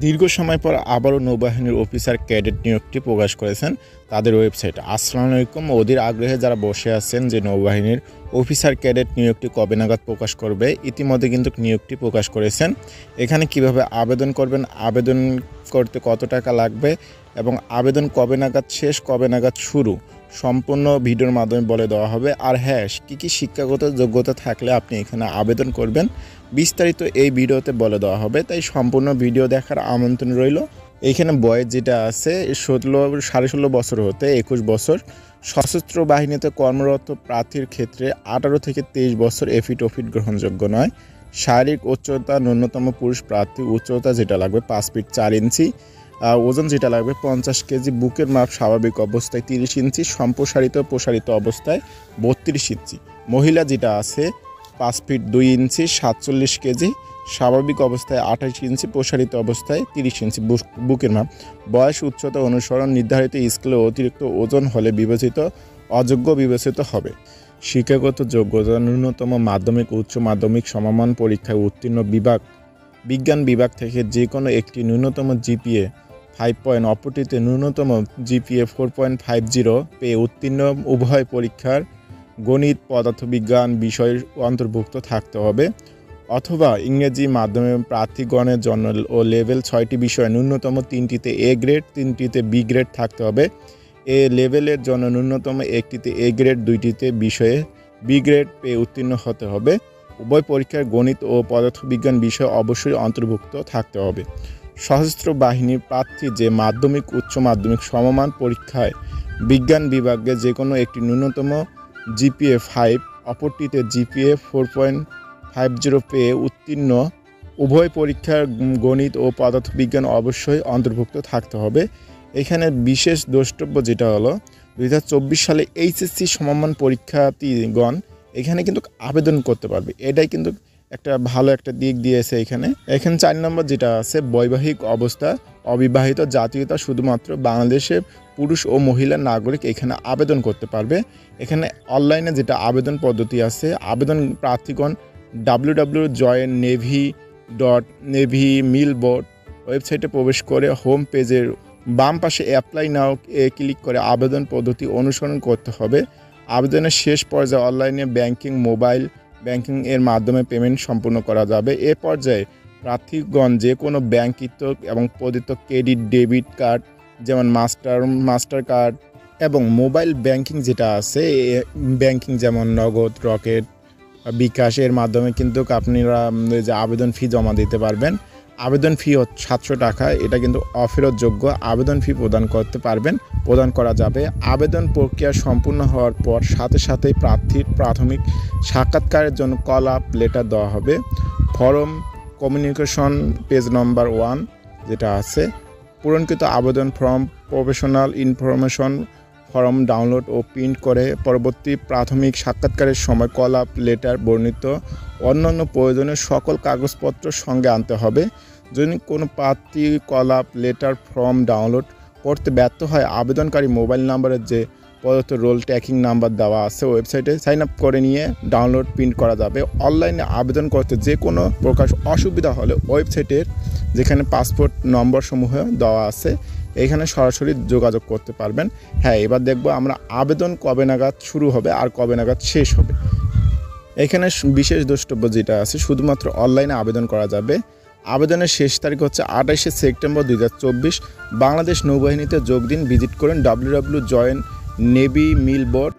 দীর্ঘ সময় পর আবারও নৌবাহিনীর অফিসার ক্যাডেট নিয়োগটি প্রকাশ করেছেন তাদের ওয়েবসাইটে। আসসালামু আলাইকুম। অধীর আগ্রহে যারা বসে আছেন যে নৌবাহিনীর অফিসার ক্যাডেট নিয়োগটি কবে নাগাদ প্রকাশ করবে, ইতিমধ্যে কিন্তু নিয়োগটি প্রকাশ করেছেন। এখানে কিভাবে আবেদন করবেন, আবেদন করতে কত টাকা লাগবে এবং আবেদন কবে নাগাদ শেষ, কবে নাগাদ শুরু, সম্পূর্ণ ভিডিওর মাধ্যমে বলে দেওয়া হবে। আর হ্যাঁ, কী শিক্ষাগত যোগ্যতা থাকলে আপনি এখানে আবেদন করবেন, বিস্তারিত এই ভিডিওতে বলে দেওয়া হবে। তাই সম্পূর্ণ ভিডিও দেখার আমন্ত্রণ রইল। এইখানে বয়স যেটা আছে 16.5 বছর হতে 21 বছর, সশস্ত্র বাহিনীতে কর্মরত প্রার্থীর ক্ষেত্রে 18 থেকে 23 বছর এফিডভিট গ্রহণযোগ্য নয়। শারীরিক উচ্চতা ন্যূনতম পুরুষ প্রার্থী উচ্চতা যেটা লাগবে 5 ফিট 4 ইঞ্চি, ওজন যেটা লাগবে 50 কেজি, বুকের মাপ স্বাভাবিক অবস্থায় 30 ইঞ্চি, প্রসারিত অবস্থায় 32 ইঞ্চি। মহিলা যেটা আছে 5 ফিট 2 ইঞ্চি, 47 কেজি, স্বাভাবিক অবস্থায় 28 ইঞ্চি, প্রসারিত অবস্থায় 30 ইঞ্চি বুকের মাপ। বয়স উচ্চতা অনুসরণ নির্ধারিত স্কেলে অতিরিক্ত ওজন হলে অযোগ্য বিবেচিত হবে। শিক্ষাগত যোগ্যতা ন্যূনতম মাধ্যমিক, উচ্চ মাধ্যমিক সমমান পরীক্ষায় উত্তীর্ণ, বিজ্ঞান বিভাগ থেকে যে কোনো একটি ন্যূনতম জিপিএ 5 পয়েন্ট, অপরটিতে ন্যূনতম জিপিএ 4.50 পেয়ে উত্তীর্ণ, উভয় পরীক্ষার গণিত পদার্থবিজ্ঞান বিষয় অন্তর্ভুক্ত থাকতে হবে, অথবা ইংরেজি মাধ্যমে প্রার্থীগণের জন্য ও লেভেল 6টি বিষয়ে ন্যূনতম 3টিতে এ গ্রেড, 3টিতে বি গ্রেড থাকতে হবে। এ লেভেলের জন্য ন্যূনতম 1টিতে এ গ্রেড, 2টিতে বিষয়ে বি গ্রেড পেয়ে উত্তীর্ণ হতে হবে। উভয় পরীক্ষার গণিত ও পদার্থবিজ্ঞান বিষয় অবশ্যই অন্তর্ভুক্ত থাকতে হবে। সশস্ত্র বাহিনীর প্রার্থী যে মাধ্যমিক, উচ্চ মাধ্যমিক সমমান পরীক্ষায় বিজ্ঞান বিভাগে যে কোনো একটি ন্যূনতম জিপিএ 5, অপরটিতে জিপিএ 4.50 পেয়ে উত্তীর্ণ, উভয় পরীক্ষার গণিত ও পদার্থবিজ্ঞান অবশ্যই অন্তর্ভুক্ত থাকতে হবে। এখানে বিশেষ দ্রষ্টব্য যেটা হলো 2024 সালে এইচএসসি সমমান পরীক্ষার্থীগণ এখানে কিন্তু আবেদন করতে পারবে। এটাই কিন্তু একটা ভালো একটা দিক দিয়েছে। এখানে 4 নম্বর যেটা আছে বৈবাহিক অবস্থা, অবিবাহিত, জাতীয়তা শুধুমাত্র বাংলাদেশের পুরুষ ও মহিলা নাগরিক এখানে আবেদন করতে পারবে। এখানে অনলাইনে যেটা আবেদন পদ্ধতি আছে, আবেদন প্রার্থীগণ www.join.navy.mil.board ওয়েবসাইটে প্রবেশ করে হোম পেজের বাম পাশে অ্যাপ্লাই নাও ক্লিক করে আবেদন পদ্ধতি অনুসরণ করতে হবে। আবেদনের শেষ পর্যায়ে অনলাইনে ব্যাংকিং, মোবাইল ব্যাংকিং এর মাধ্যমে পেমেন্ট সম্পূর্ণ করা যাবে। এ পর্যায়ে প্রার্থীগণ যে কোনো ব্যাংকৃত এবং প্রদত্ত ক্রেডিট, ডেবিট কার্ড যেমন মাস্টার কার্ড এবং মোবাইল ব্যাংকিং যেটা আছে ব্যাংকিং যেমন নগদ, রকেট, বিকাশের মাধ্যমে কিন্তু আপনারা যে আবেদন ফি জমা দিতে পারবেন। আবেদন ফি 700 টাকা, এটা কিন্তু অফেরতযোগ্য। আবেদন ফি প্রদান করা যাবে। আবেদন প্রক্রিয়া সম্পূর্ণ হওয়ার পর সাথে সাথেই প্রার্থীর প্রাথমিক সাক্ষাৎকারের জন্য কল আপ লেটার দেওয়া হবে। ফর্ম কমিউনিকেশন পেজ নম্বর 1 যেটা আছে, পূরণকৃত আবেদন form, professional information form download ও প্রিন্ট করে পরবর্তী প্রাথমিক সাক্ষাৎকারের সময় কল আপ লেটার বর্ণিত অন্যান্য প্রয়োজনীয় সকল কাগজপত্র সঙ্গে আনতে হবে। যদি কোনো প্রার্থী call up letter form download করতে ব্যর্থ হয়, আবেদনকারী মোবাইল নাম্বারের যে প্রদত্ত রোল ট্র্যাকিং নাম্বার দেওয়া আছে ওয়েবসাইটে সাইন আপ করে নিয়ে ডাউনলোড প্রিন্ট করা যাবে। অনলাইনে আবেদন করতে যে কোনো প্রকার অসুবিধা হলে ওয়েবসাইটের যেখানে পাসপোর্ট নম্বর সমূহ দেওয়া আছে এখানে সরাসরি যোগাযোগ করতে পারবেন। হ্যাঁ, এবার দেখব আমরা আবেদন কবে নাগাদ শুরু হবে আর কবে নাগাদ শেষ হবে। এখানে বিশেষ দ্রষ্টব্য যেটা আছে, শুধুমাত্র অনলাইনে আবেদন করা যাবে। আবেদনের শেষ তারিখ হচ্ছে 28 সেপ্টেম্বর 2024। বাংলাদেশ নৌবাহিনীতে যোগ দিন, ভিজিট করুন www.join.navy.mil.board।